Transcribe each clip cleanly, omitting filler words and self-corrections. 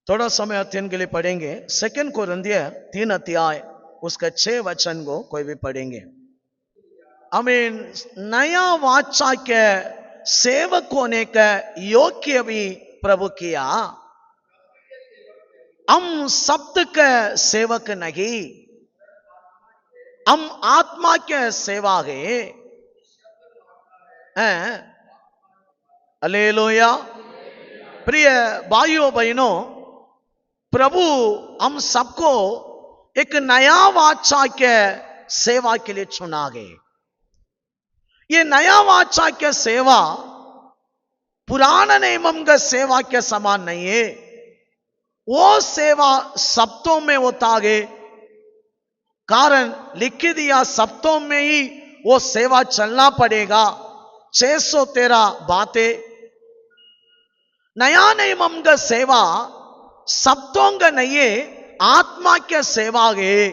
थोड़ा समय अध्ययन के लिए पढ़ेंगे 2 कोरिन्थियर 3 अध्याय उसका 6 वचन को कोई भी पढ़ेंगे। नया वाचाक्य सेवक होने का योग्य भी प्रभु किया। हम शब्द के सेवक नहीं, हम आत्मा के सेवा है। हालेलुया। प्रिय भाइयों बहनों, प्रभु हम सबको एक नया वाचाक्य सेवा के लिए चुना गए। ये नया वाचाक्य सेवा पुराना नियम का सेवा के समान नहीं है। वो सेवा शब्दों में होता है, कारण लिख दिया शब्दों में ही वो सेवा चलना पड़ेगा। 613 बातें। नया नियम का सेवा शब्दों का नहीं है, आत्मा के सेवा है।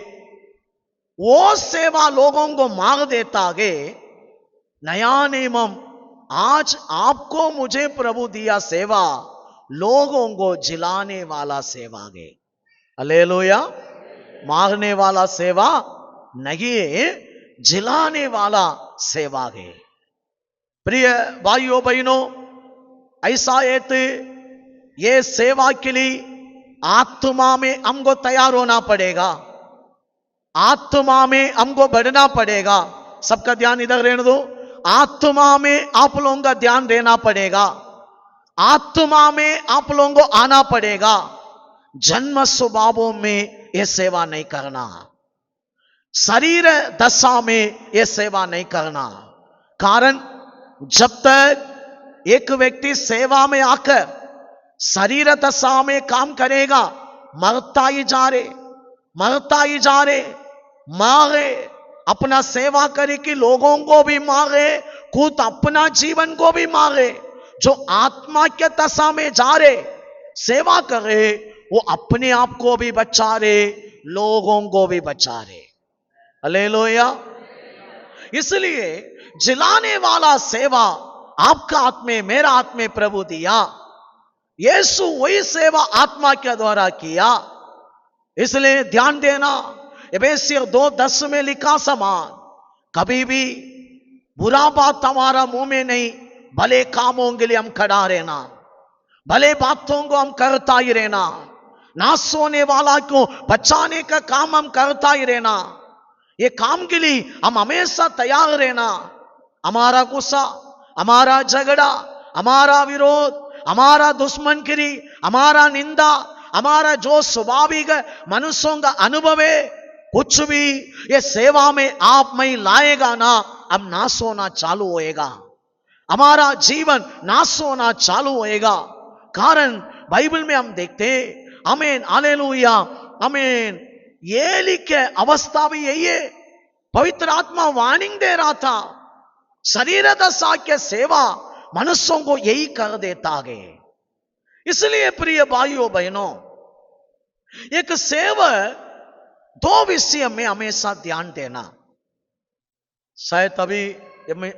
वो सेवा लोगों को मांग देता है। नया नियम आज आपको मुझे प्रभु दिया सेवा लोगों को जिलाने वाला सेवा है। हालेलुया। मारने वाला सेवा नहीं है, जिलाने वाला सेवा है। प्रिय भाइयों बहनों, ऐसा ये सेवा के लिए आत्मा में हमको तैयार होना पड़ेगा, आत्मा में हमको बढ़ना पड़ेगा। सबका ध्यान इधर रहने दो। आत्मा में आप लोगों का ध्यान देना पड़ेगा, आत्मा में आप लोगों को आना पड़ेगा। जन्म स्वभावों में यह सेवा नहीं करना, शरीर दशा में यह सेवा नहीं करना। कारण जब तक एक व्यक्ति सेवा में आकर शरीर दशा में काम करेगा, मरता ही जा रहे, मारे अपना सेवा करे कि लोगों को भी मारे, खुद अपना जीवन को भी मारे। जो आत्मा के दशा में जा रहे सेवा करे, वो अपने आप को भी बचा रहे, लोगों को भी बचा रहे। हालेलुया। इसलिए जिलाने वाला सेवा आपका हाथ में, मेरा हाथ में प्रभु दिया। यीशु वही सेवा आत्मा के द्वारा किया। इसलिए ध्यान देना, एफेसियर 2:10 में लिखा समान, कभी भी बुरा बात हमारा मुंह में नहीं, भले कामों के लिए हम खड़ा रहना, भले बातों को हम करता ही रहना, ना सोने वाला को बचाने का काम हम करता ही रहना। ये काम के लिए हम हमेशा तैयार रहना। हमारा गुस्सा, हमारा झगड़ा, हमारा विरोध, हमारा दुश्मनगिरी, हमारा निंदा, हमारा जो स्वाभाविक मनुष्यों का अनुभव है, कुछ भी ये सेवा में आप में लाएगा ना, अब नाश होना चालू होएगा, हमारा जीवन नाश होना चालू होएगा। कारण बाइबल में हम देखते हैं, आमीन, हालेलुया, आमीन, ये लिखे अवस्था भी यही है। पवित्र आत्मा वार्निंग दे रहा था, शरीर दशा के सेवा मनुष्यों को यही कर देता है। इसलिए प्रिय भाइयों बहनों, एक सेवक 2 विषय में हमेशा ध्यान देना। शायद अभी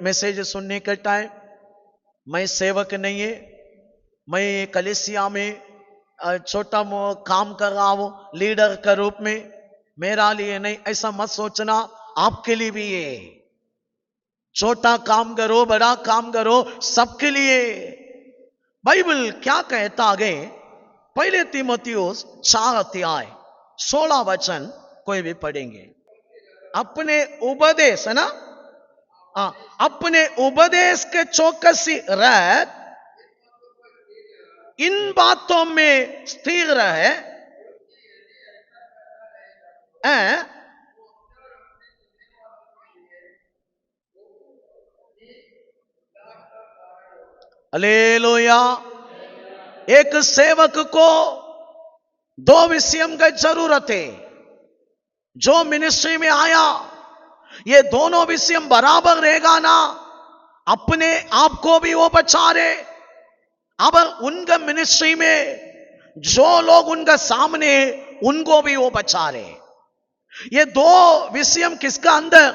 मैसेज सुनने के टाइम मैं सेवक नहीं है, मैं कलीसिया में छोटा काम कर रहा हूं लीडर के रूप में, मेरा लिए नहीं, ऐसा मत सोचना। आपके लिए भी है, छोटा काम करो, बड़ा काम करो, सबके लिए। बाइबल क्या कहता है? 1 तीमुथियुस 4 अध्याय 16 वचन कोई भी पढ़ेंगे। अपने उपदेश, है ना, अपने उपदेश के चौकसी रह, इन बातों में स्थिर रहे, हालेलुया। एक सेवक को 2 विषय की जरूरत है। जो मिनिस्ट्री में आया, ये दोनों विषय बराबर रहेगा ना, अपने आप को भी वो बचा रहे, अब उनका मिनिस्ट्री में जो लोग उनका सामने, उनको भी वो बचा रहे। ये 2 विषय किसका अंदर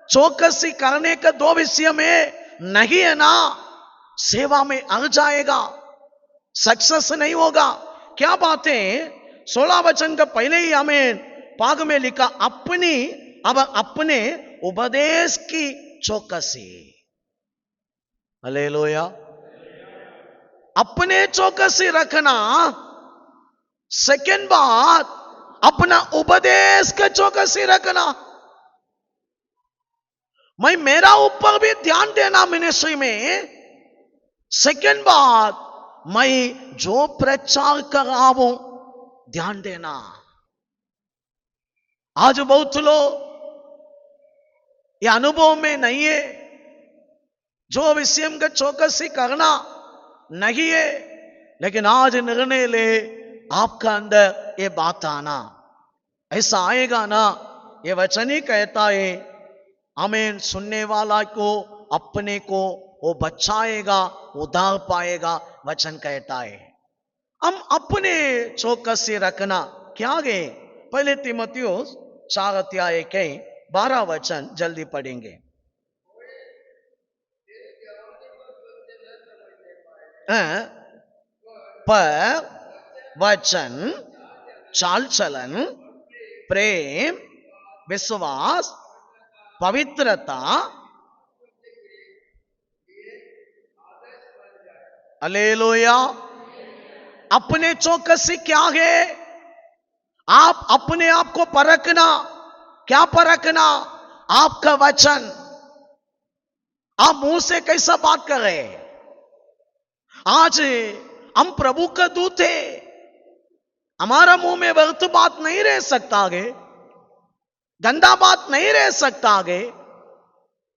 चौकसी करने का 2 विषय में नहीं है ना, सेवा में अड़ जाएगा, सक्सेस नहीं होगा। क्या बातें 16 वचन का पहले ही हमें पाग में लिखा, अपनी अब अपने उपदेश की चौकसी। हालेलुया। अपने चौकसी रखना। सेकंड बात, अपना उपदेश का चौकसी रखना। मैं मेरा ऊपर भी ध्यान देना मिनिस्ट्री में। सेकंड बात, मैं जो प्रचार कर रहा हूं ध्यान देना। आज बहुत लोग ये अनुभव में नहीं है, जो विषय का चौकसी करना नहीं है, लेकिन आज निर्णय ले आपका अंदर ये बात आना, ऐसा आएगा ना। ये वचन ही कहता है, आमीन। सुनने वाला को अपने को वो बचाएगा, उधार पाएगा, वचन कहता है। हम अपने चौकसी रखना क्या गए। पहले तीमुथियुस 4 अध्याय के 12 वचन जल्दी पढ़ेंगे। पर वचन, चाल चलन, प्रेम, विश्वास, पवित्रता, हालेलुया। अपने चौकसी क्या है। आप अपने आप को परखना। क्या परखना। आपका वचन, आप मुंह से कैसा बात कर रहे हैं। आज हम प्रभु का दूत है, हमारा मुंह में व्यर्थ बात नहीं रह सकता आगे, गंदा बात नहीं रह सकता आगे।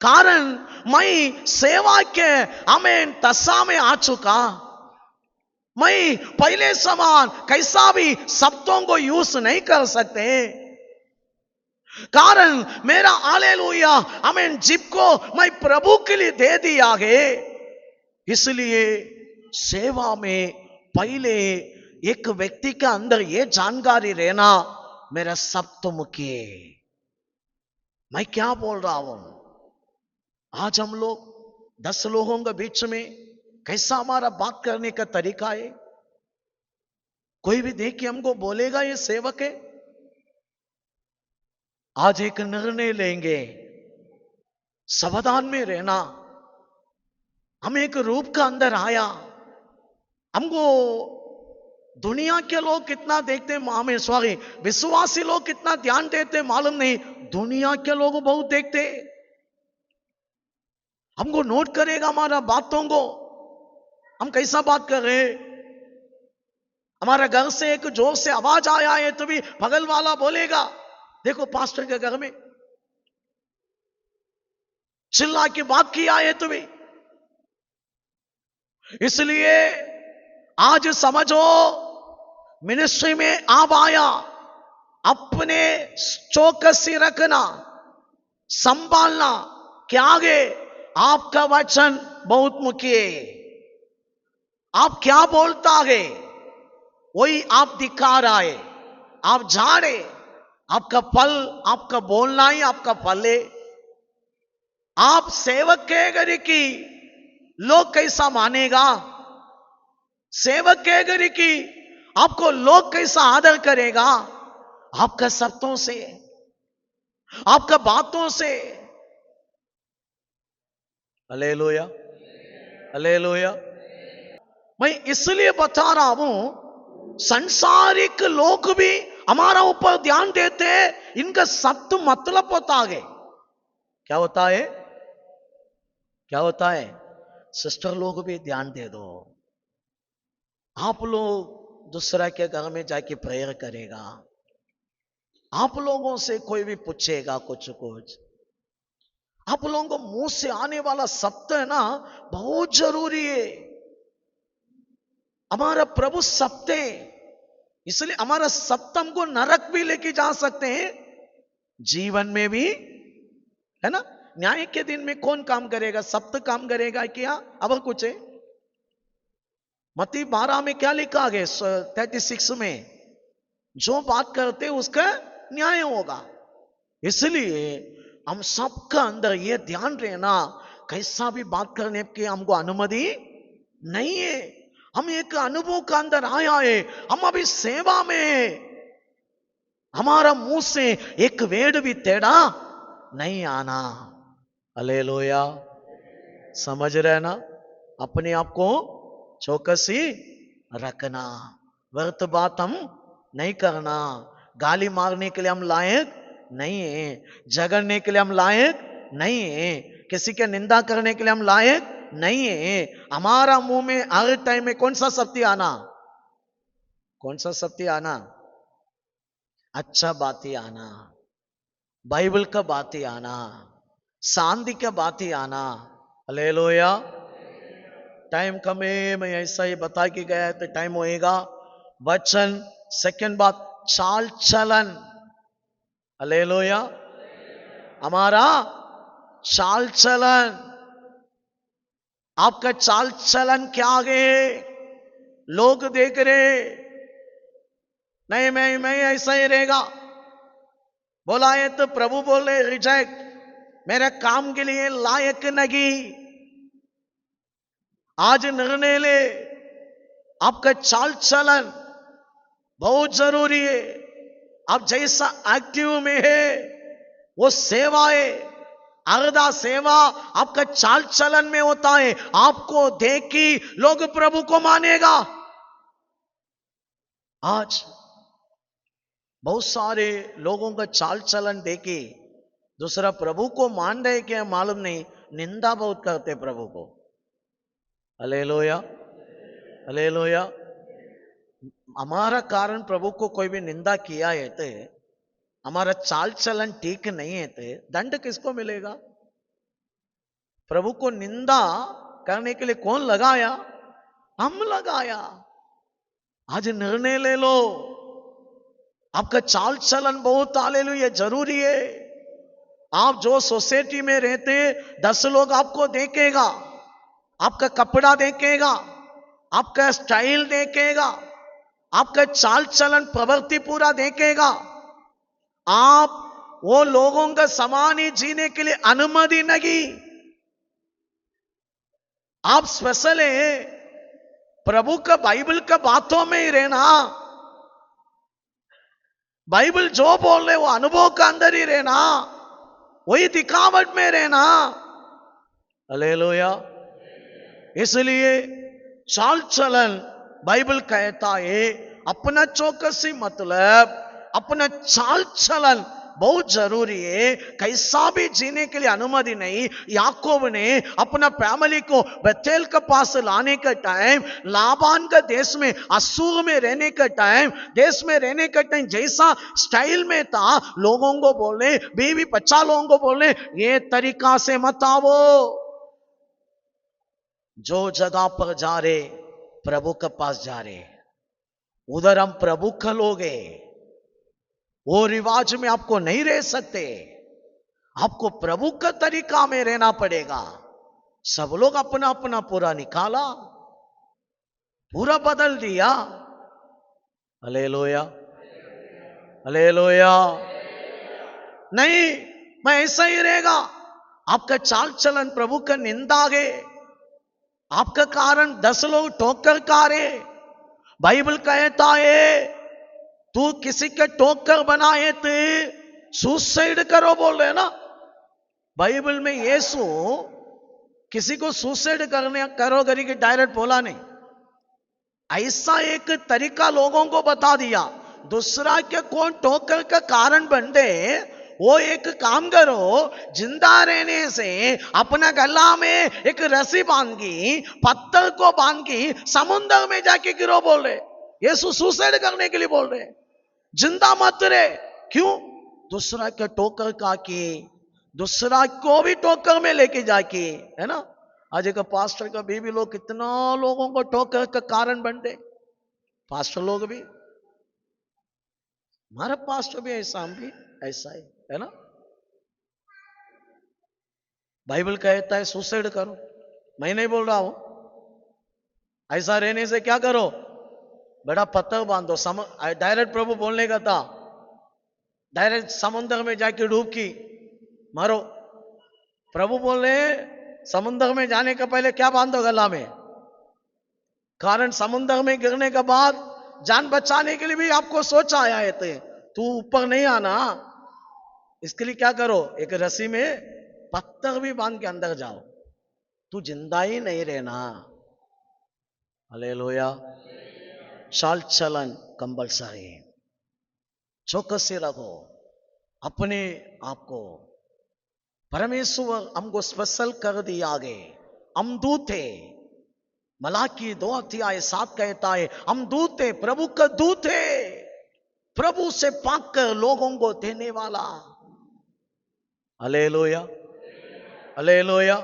कारण मैं सेवा के हमें तस्सा में आ चुका। मैं पहले समान कैसा भी शब्दों को यूज नहीं कर सकते, कारण मेरा हालेलुया हमें जिब को मैं प्रभु के लिए दे दिया है। इसलिए सेवा में पहले एक व्यक्ति का अंदर ये जानकारी रहना, मेरा सब तो मुख्य है। मैं क्या बोल रहा हूं। आज हम लोग 10 लोगों के बीच में कैसा हमारा बात करने का तरीका है। कोई भी देख के हमको बोलेगा ये सेवक है। आज एक निर्णय लेंगे, सावधान में रहना। हम एक रूप का अंदर आया, हमको दुनिया के लोग कितना देखते हमें, सॉरी विश्वासी लोग कितना ध्यान देते मालूम नहीं, दुनिया के लोग बहुत देखते। हमको नोट करेगा हमारा बातों को, हम कैसा बात कर रहे। हमारा घर से एक जोर से आवाज आया है तो भी बगल वाला बोलेगा, देखो पास्टर के घर में चिल्ला की बात किया है तो भी। इसलिए आज समझो, मिनिस्ट्री में आप आया, अपने चौकसी रखना, संभालना। क्या आगे आपका वचन बहुत मुख्य है। आप क्या बोलता है वही आप दिखा रहा है, आप झाड़े, आपका फल, आपका बोलना ही आपका फल है। आप सेवक के घर की लोग कैसा मानेगा, सेवक के घर की आपको लोग कैसा आदर करेगा, आपका शब्दों से, आपका बातों से। Hallelujah, hallelujah. मैं इसलिए बता रहा हूं, संसारिक लोग भी हमारा ऊपर ध्यान देते हैं, इनका शब्द मतलब होता है। क्या होता है, क्या होता है। सिस्टर लोग भी ध्यान दे दो। आप लोग दूसरा के घर में जाके प्रेयर करेगा, आप लोगों से कोई भी पूछेगा कुछ कुछ, आप लोगों को मुंह से आने वाला शब्द है ना, बहुत जरूरी है। हमारा प्रभु शब्द है, इसलिए हमारा शब्द हमको नरक भी लेके जा सकते हैं, जीवन में भी, है ना। न्याय के दिन में कौन काम करेगा, शब्द काम करेगा क्या, अब कुछ है। मत्ती 12 में क्या लिखा गया, 36 में, जो बात करते उसका न्याय होगा। इसलिए हम सबका अंदर ये ध्यान रहना, कैसा भी बात करने की हमको अनुमति नहीं है। हम एक अनुभव के अंदर आया है, हम अभी सेवा में है। हमारा मुंह से एक वेड़ भी टेढ़ा नहीं आना। हालेलुया। समझ रहे ना? अपने आप को चौकसी रखना, व्यर्थ बात हम नहीं करना। गाली मारने के लिए हम लायक नहीं है, झगड़ने के लिए हम लायक नहीं है, किसी के निंदा करने के लिए हम लायक नहीं है। हमारा मुंह में हर टाइम में कौन सा शक्ति आना? कौन सा शक्ति आना? अच्छा बात ही आना, बाइबल का बात ही आना, शांति का बात ही आना। हालेलुया। टाइम कम है, मैं ऐसा ही बता के गया है तो टाइम होएगा। वचन, सेकंड बात चाल चलन। हालेलुया। हमारा चाल चलन, आपका चाल चलन क्या है? लोग देख रहे नहीं, मैं ऐसा ही रहेगा बोला है तो प्रभु बोले रिजेक्ट, मेरे काम के लिए लायक नहीं। आज निर्णय ले, आपका चाल चलन बहुत जरूरी है। आप जैसा एक्टिव में है वो सेवा है। अर्धा सेवा आपका चाल चलन में होता है। आपको देख के लोग प्रभु को मानेगा। आज बहुत सारे लोगों का चाल चलन देखे दूसरा प्रभु को मान रहे क्या मालूम नहीं, निंदा बहुत करते प्रभु को। Hallelujah, hallelujah. हमारा कारण प्रभु को कोई भी निंदा किया है तो, हमारा चाल चलन ठीक नहीं है तो दंड किसको मिलेगा? प्रभु को निंदा करने के लिए कौन लगाया? हम लगाया। आज निर्णय ले लो, आपका चाल चलन बहुत हालेलुया जरूरी है। आप जो सोसाइटी में रहते 10 लोग आपको देखेगा, आपका कपड़ा देखेगा, आपका स्टाइल देखेगा, आपका चाल चलन प्रवृत्ति पूरा देखेगा। आप वो लोगों का समान ही जीने के लिए अनुमति नहीं। आप स्पेशल है, प्रभु का बाइबल का बातों में ही रहना। बाइबल जो बोल रहे वो अनुभव का अंदर ही रहना, वही दिखावट में रहना। हालेलुया। इसलिए चाल चलन बाइबल कहता है अपना चौकसी, मतलब अपना चाल चलन बहुत जरूरी है। कैसा भी जीने के लिए अनुमति नहीं। याकूब ने अपना फैमिली को बेतेल के पास लाने का टाइम, लाबान का देश में असूर में रहने का टाइम, देश में रहने का टाइम जैसा स्टाइल में था, लोगों को बोले, 20-50 लोगों को बोले ये तरीका से मत आओ। जो जगह पर जा रहे प्रभु के पास जा रहे, उधर हम प्रभु का लोग हैं। वो रिवाज में आपको नहीं रह सकते, आपको प्रभु का तरीका में रहना पड़ेगा। सब लोग अपना अपना पूरा निकाला, पूरा बदल दिया। Hallelujah, hallelujah. नहीं, मैं ऐसा ही रहेगा। आपका चाल चलन प्रभु का निंदा है, आपका कारण 10 लोग ठोकर कारे। बाइबल कहता है तू किसी के ठोकर बनाए तो सुसाइड करो बोल रहे ना। बाइबल में यीशु किसी को सुसाइड करने करो करके डायरेक्ट बोला नहीं। ऐसा एक तरीका लोगों को बता दिया, दूसरा के कौन ठोकर का कारण बन दे वो एक काम करो, जिंदा रहने से अपना गला में एक रस्सी बांध की, पत्थर को बांध की समुद्र में जाके गिरो बोल रहे। यीशु सुसाइड करने के लिए बोल रहे, जिंदा मत रहे। क्यों? दूसरा के ठोकर का की, दूसरा को भी ठोकर में लेके जाके, है ना। आज एक पास्टर का बीवी लोग कितना लोगों को ठोकर का कारण बनते, पास्टर लोग भी, हमारा पास्टर भी ऐसा, हम भी ऐसा है ना। बाइबल कहता है सुसाइड करो, मैं नहीं बोल रहा हूं। ऐसा रहने से क्या करो, बड़ा पत्थर बांधो। डायरेक्ट प्रभु बोलने का था, डायरेक्ट समुद्र में जाके डूबकी मारो। प्रभु बोले समुद्र में जाने का पहले क्या बांधो गला में, कारण समुद्र में गिरने के बाद जान बचाने के लिए भी आपको सोच आया है, तू ऊपर नहीं आना, इसके लिए क्या करो, एक रस्सी में पत्थर भी बांध के अंदर जाओ, तू जिंदा ही नहीं रहना। हालेलुया। चाल चलन कंपलसरी, चौकसी रखो अपने आप को। परमेश्वर हमको स्पेशल कर दिया आगे, हम दूत थे। मलाकी 2:7 कहता है हम दूत थे, प्रभु का दूत है, प्रभु से पाकर लोगों को देने वाला। Hallelujah, hallelujah.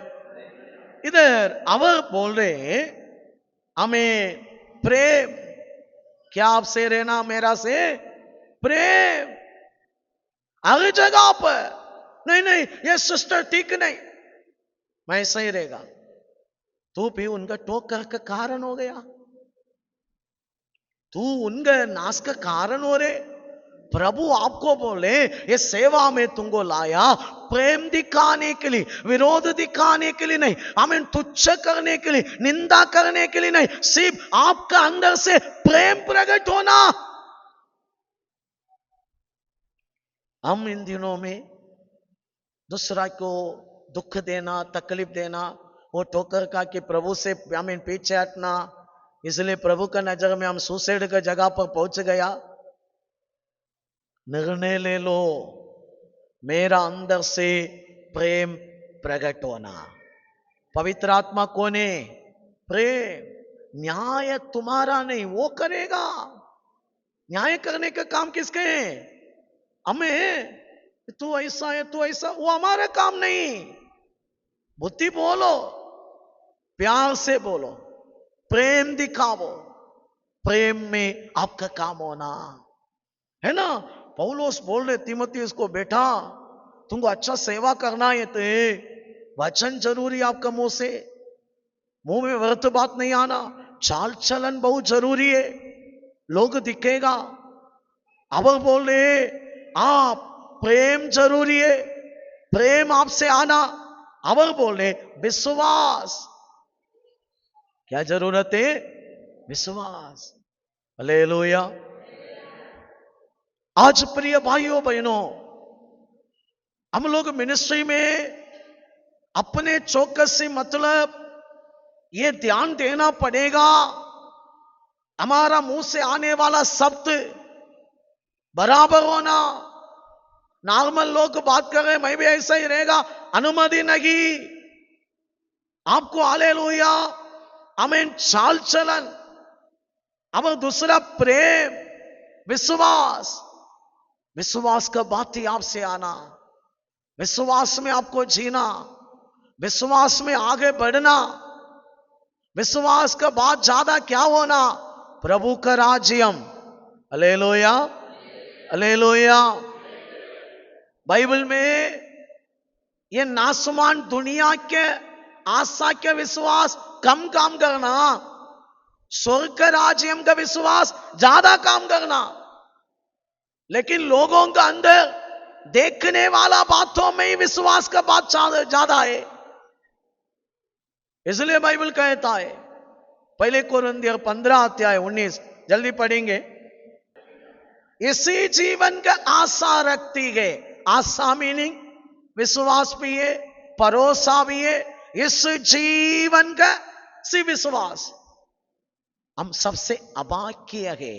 इधर अवर बोल रहे हमें प्रेम, क्या आपसे रहना, मेरा से प्रेम। हर जगह पर नहीं नहीं ये सिस्टर ठीक नहीं, मैं सही रहेगा, तू भी उनका टोकर का कारण हो गया, तू उनका नाश का कारण हो रहे। प्रभु आपको बोले ये सेवा में तुमको लाया प्रेम दिखाने के लिए, विरोध दिखाने के लिए नहीं, हमें तुच्छ करने के लिए, निंदा करने के लिए नहीं, सिर्फ आपका अंदर से प्रेम प्रकट होना। हम इन दिनों में दूसरा को दुख देना, तकलीफ देना, वो ठोकर का कि प्रभु से हमें पीछे हटना, इसलिए प्रभु का नजर में हम सुसाइड का जगह पर पहुंच गया। निर्णय ले लो, मेरा अंदर से प्रेम प्रकट होना। पवित्र आत्मा कौन है? प्रेम। न्याय तुम्हारा नहीं, वो करेगा। न्याय करने का काम किसके है? हमें। तू ऐसा है, तू ऐसा, वो हमारा काम नहीं। बुद्धि बोलो, प्यार से बोलो, प्रेम दिखाओ, प्रेम में आपका काम होना है ना। पौलुस बोल रहे तीमुथियुस को, बेटा तुमको अच्छा सेवा करना है तो वचन जरूरी आपका मुंह से, मुंह में व्यर्थ बात नहीं आना, चाल चलन बहुत जरूरी है, लोग दिखेगा। अब बोल रहे आप प्रेम जरूरी है, प्रेम आपसे आना। अब बोल रहे विश्वास, क्या जरूरत है? विश्वास। हालेलुया। आज प्रिय भाइयों बहनों, हम लोग मिनिस्ट्री में अपने चौकसी मतलब ये ध्यान देना पड़ेगा, हमारा मुंह से आने वाला शब्द बराबर होना। नॉर्मल लोग बात कर रहे मैं भी ऐसा ही रहेगा, अनुमति नहीं। आपको हालेलुया आमीन चाल चलन, अब दूसरा प्रेम, विश्वास। विश्वास का बात ही आपसे आना, विश्वास में आपको जीना, विश्वास में आगे बढ़ना। विश्वास का बात ज्यादा क्या होना? प्रभु का राज्यम। Hallelujah, hallelujah. बाइबल में ये नासमान दुनिया के आशा के विश्वास कम काम करना, स्वर्ग का राज्यम का विश्वास ज्यादा काम करना। लेकिन लोगों का अंदर देखने वाला बातों में ही विश्वास का बात ज्यादा है। इसलिए बाइबल कहता है, पहले कोरिन्थियर 15:19, जल्दी पढ़ेंगे। इसी जीवन का आशा रखती है, आशा मीनिंग विश्वास भी है, भरोसा भी है। इस जीवन का सी विश्वास हम सबसे अभाग्य है,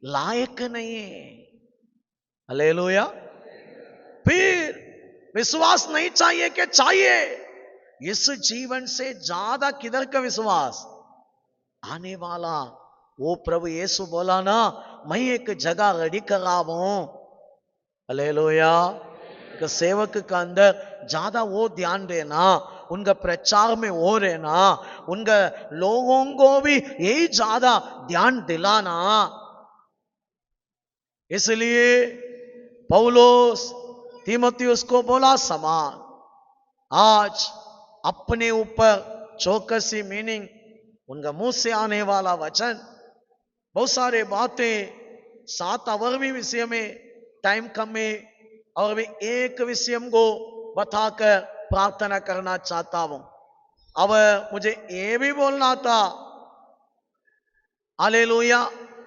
लायक नहीं है। हालेलुया। फिर विश्वास नहीं चाहिए कि चाहिए? इस जीवन से ज्यादा किधर का विश्वास? आने वाला। वो प्रभु यीशु बोला ना, मैं एक जगह रेडी कर रहा हूं। हालेलुया। सेवक का अंदर ज्यादा वो ध्यान देना, उनका प्रचार में वो रहना, उनका लोगों को भी यही ज्यादा ध्यान दिलाना। इसलिए पौलुस तीमुथियुस को बोला समान। आज अपने ऊपर चौकसी मीनिंग, उनका मुंह से आने वाला वचन, बहुत सारे बातें 7 अवरवी विषय में टाइम कम है, और मैं एक विषय को बताकर प्रार्थना करना चाहता हूं। अब मुझे ये भी बोलना था, हालेलुया।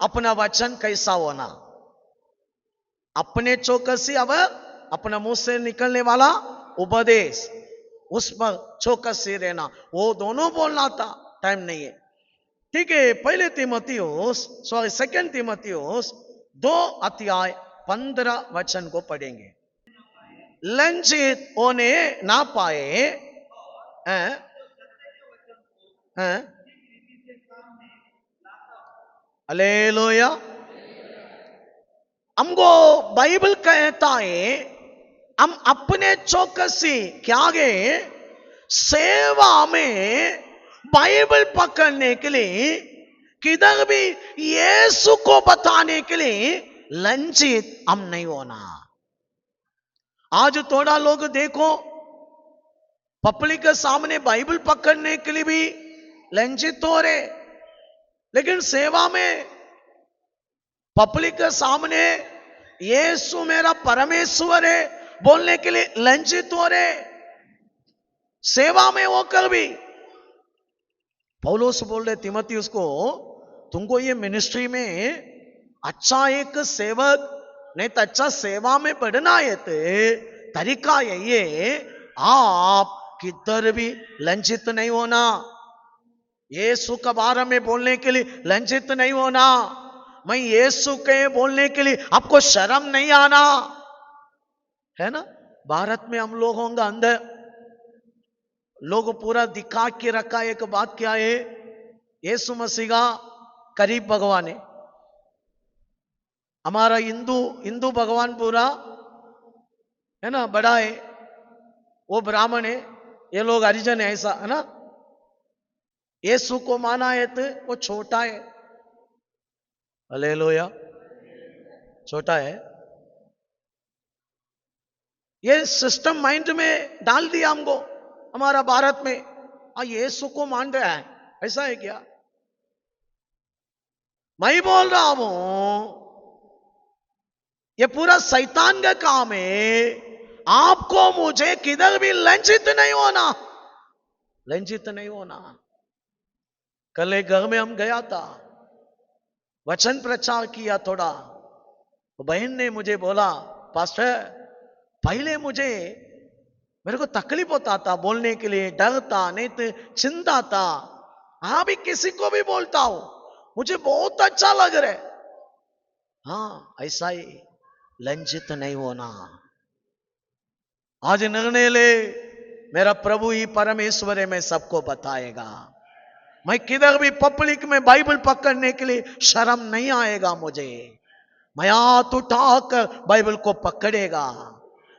अपना वचन कैसा होना, अपने चौकसी, अब अपना मुंह से निकलने वाला उपदेश, उस पर चौकसी रहना, वो दोनों बोलना था, टाइम नहीं है। ठीक है, पहले तीमुथियुस, सॉरी सेकंड तीमुथियुस 2 अध्याय 15 को पढ़ेंगे। लंचित होने ना पाए, हैं? हैं? हालेलुया। हमको बाइबल कहता है हम अपने चौकसी क्या गए सेवा में बाइबल पकड़ने के लिए, किधर भी यीशु को बताने के लिए लंचित हम नहीं होना। आज थोड़ा लोग देखो पब्लिक के सामने बाइबल पकड़ने के लिए भी लंचित हो रहे, लेकिन सेवा में पब्लिक के सामने यीशु मेरा परमेश्वर है बोलने के लिए लंचित हो रहे। सेवा में होकर भी पौलुस बोल रहे तीमुथियुस को, तुमको ये मिनिस्ट्री में अच्छा एक सेवक नहीं तो अच्छा सेवा में बढ़ना है, तो तरीका यही है आप किधर भी लंचित नहीं होना, यीशु के बारे में बोलने के लिए लंचित नहीं होना, मैं यीशु के बोलने के लिए आपको शर्म नहीं आना, है ना। भारत में हम लोगों का अंदर लोग पूरा दिखा के रखा एक बात क्या है, यीशु मसीह का करीब भगवान है, हमारा हिंदू भगवान पूरा है ना बड़ा है, वो ब्राह्मण है, ये लोग हरिजन है, ऐसा है ना। यीशु को माना है तो वो छोटा है, हालेलुया, छोटा है। ये सिस्टम माइंड में डाल दिया हमको हमारा भारत में, यीशु को मान रहा है, ऐसा है क्या। मैं बोल रहा हूं ये पूरा शैतान का काम है, आपको मुझे किधर भी लंचित नहीं होना, लंचित नहीं होना। कल एक घर में हम गया था, वचन प्रचार किया थोड़ा, तो बहन ने मुझे बोला पास्टर पहले मेरे को तकलीफ होता था बोलने के लिए, डर था, नहीं तो चिंता था, हाँ भी किसी को भी बोलता हूं मुझे बहुत अच्छा लग रहा है। हाँ ऐसा ही लंचित नहीं होना। आज निर्णय ले, मेरा प्रभु ही परमेश्वर है, मैं सबको बताएगा, मैं किधर भी पब्लिक में बाइबल पकड़ने के लिए शर्म नहीं आएगा मुझे, मैं हाथ उठाकर बाइबल को पकड़ेगा,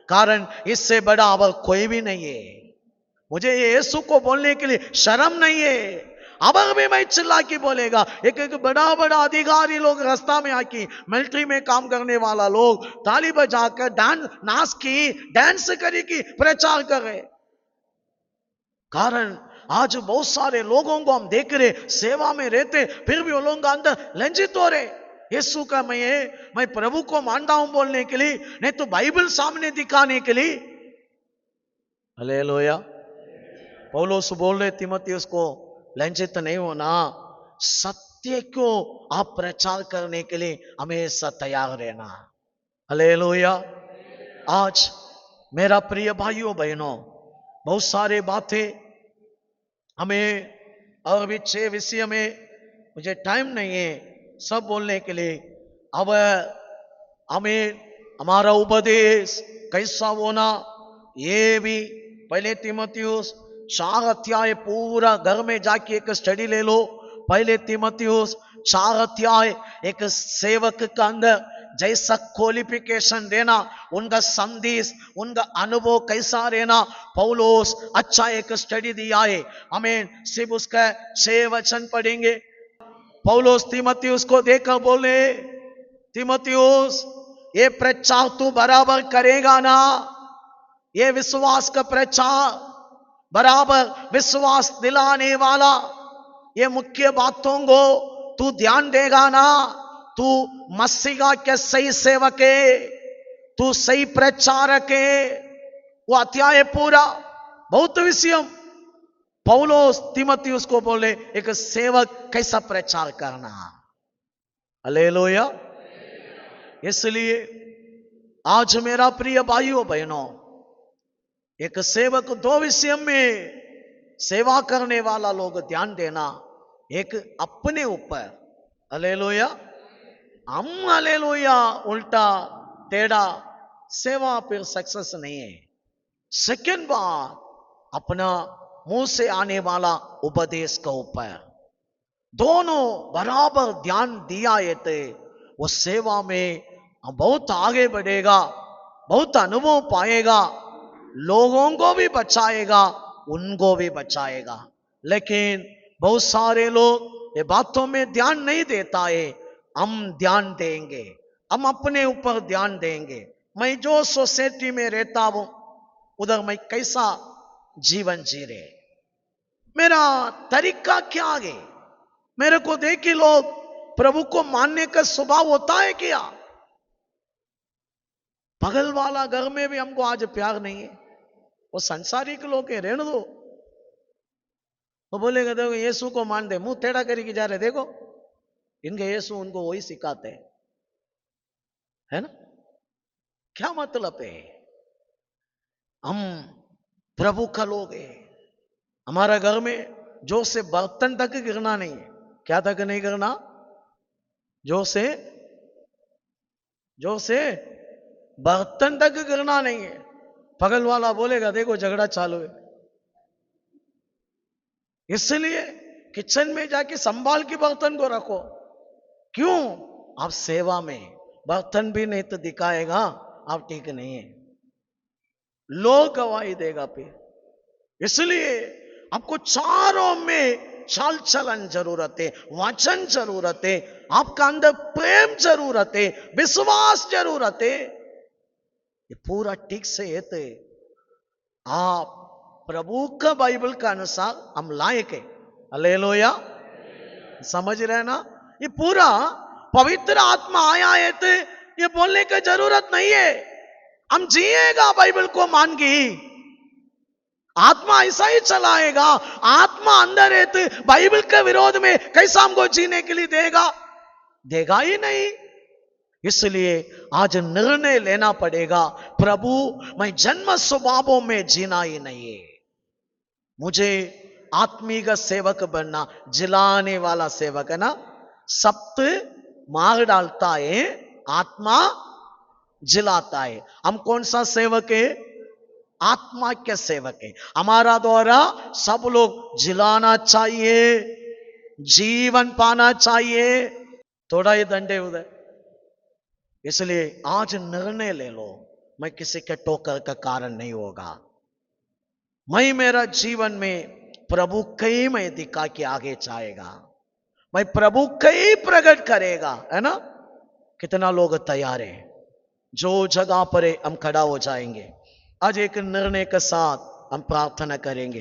कारण इससे बड़ा और कोई भी नहीं है। मुझे यीशु को बोलने के लिए शर्म नहीं है, अब भी मैं चिल्ला के बोलेगा। एक एक बड़ा बड़ा अधिकारी लोग रास्ता में आके, मिलिट्री में काम करने वाला लोग ताली बजाकर डांस करी की प्रचार कर रहे, कारण आज बहुत सारे लोगों को हम देख रहे सेवा में रहते, फिर भी वो लोगों का अंदर लंचित हो रहे। यीशु का मैं प्रभु को मानता हूं बोलने के लिए, नहीं तो बाइबल सामने दिखाने के लिए। हालेलुया। पौलुस बोल रहे तीमुथियुस को लंचित नहीं होना, सत्य को आप प्रचार करने के लिए हमेशा तैयार रहना। हालेलुया। आज मेरा प्रिय भाइयों बहनों, बहुत सारे बातें हमें और भी 6 विषय में मुझे टाइम नहीं है सब बोलने के लिए। अब हमें हमारा उपदेश कैसा होना, ये भी पहले तीमुथियुस 4 अध्याय पूरा घर में जाके एक स्टडी ले लो। पहले तीमुथियुस 4 अध्याय एक सेवक का अंदर जैसा क्वालिफिकेशन देना, उनका संदेश, उनका अनुभव कैसा रहना, पौलुस अच्छा एक स्टडी दिया है हमें। सिर्फ उसका 6 वचन पढ़ेंगे। पौलुस तीमुथियुस को देखकर बोले, तीमुथियुस ये प्रचार तू बराबर करेगा ना, ये विश्वास का प्रचार, बराबर विश्वास दिलाने वाला, ये मुख्य बातों को तू ध्यान देगा ना, तू मसीहा के सही सेवक है, तू सही प्रचारक है। वो अध्याय पूरा बहुत विषय पौलुस तीमुथियुस को बोले एक सेवक कैसा प्रचार करना। हालेलुया। इसलिए आज मेरा प्रिय भाइयों बहनों, एक सेवक दो विषय में सेवा करने वाला लोग ध्यान देना। एक अपने ऊपर, हालेलुया, हम हालेलुया उल्टा टेढ़ा सेवा फिर सक्सेस नहीं है। सेकंड बात, अपना मुंह से आने वाला उपदेश के ऊपर दोनों बराबर ध्यान दिया है तो वो सेवा में बहुत आगे बढ़ेगा, बहुत अनुभव पाएगा, लोगों को भी बचाएगा, उनको भी बचाएगा। लेकिन बहुत सारे लोग ये बातों में ध्यान नहीं देता है। हम ध्यान देंगे, हम अपने ऊपर ध्यान देंगे। मैं जो सोसाइटी में रहता हूं उधर मैं कैसा जीवन जी रहे, मेरा तरीका क्या है, मेरे को देख के लोग प्रभु को मानने का स्वभाव होता है क्या? बगल वाला घर में भी हमको आज प्यार नहीं है, वो संसारिक लोग है, रहने दो। वो बोलेगा देखो यीशु को मान दे, मुंह टेढ़ा करके जा रहे, देखो इनके यीशु उनको वही सिखाते हैं, है ना? क्या मतलब है? हम प्रभु का लोग है। हमारा घर में जो से बर्तन तक गिरना नहीं है। क्या तक नहीं करना? जो से बर्तन तक गिरना नहीं है। बगल वाला बोलेगा देखो झगड़ा चालू है, इसलिए किचन में जाके संभाल के बर्तन को रखो। क्यों? आप सेवा में बर्तन भी नहीं तो दिखाएगा आप ठीक नहीं है, लोग गवाही देगा फिर। इसलिए आपको चारों में चाल चलन जरूरत है, वचन जरूरत है, आपका अंदर प्रेम जरूरत है, विश्वास जरूरत है। ये पूरा ठीक से है तो आप प्रभु का बाइबल का अनुसार हम लायक है। हालेलुया, समझ रहे ना? ये पूरा पवित्र आत्मा आया है तो ये बोलने की जरूरत नहीं है, हम जिएगा बाइबल को मान के। आत्मा ऐसा ही चलाएगा। आत्मा अंदर है तो बाइबल के विरोध में कैसा हमको जीने के लिए देगा ही नहीं। इसलिए आज निर्णय लेना पड़ेगा, प्रभु मैं जन्म स्वभावों में जीना ही नहीं है, मुझे आत्मिक सेवक बनना। जिलाने वाला सेवक है ना, सप्त मार डालता है, आत्मा जिलाता है। हम कौन सा सेवक है? आत्मा के सेवक है। हमारा द्वारा सब लोग जिलाना चाहिए, जीवन पाना चाहिए, थोड़ा ही दंडे उधर। इसलिए आज निर्णय ले लो, मैं किसी के टोकर का कारण नहीं होगा। मैं मेरा जीवन में प्रभु कई मैं दिखा के आगे जाएगा, मैं प्रभु कई प्रकट करेगा, है ना? कितना लोग तैयार है? जो जगह पर हम खड़ा हो जाएंगे। आज एक निर्णय के साथ हम प्रार्थना करेंगे।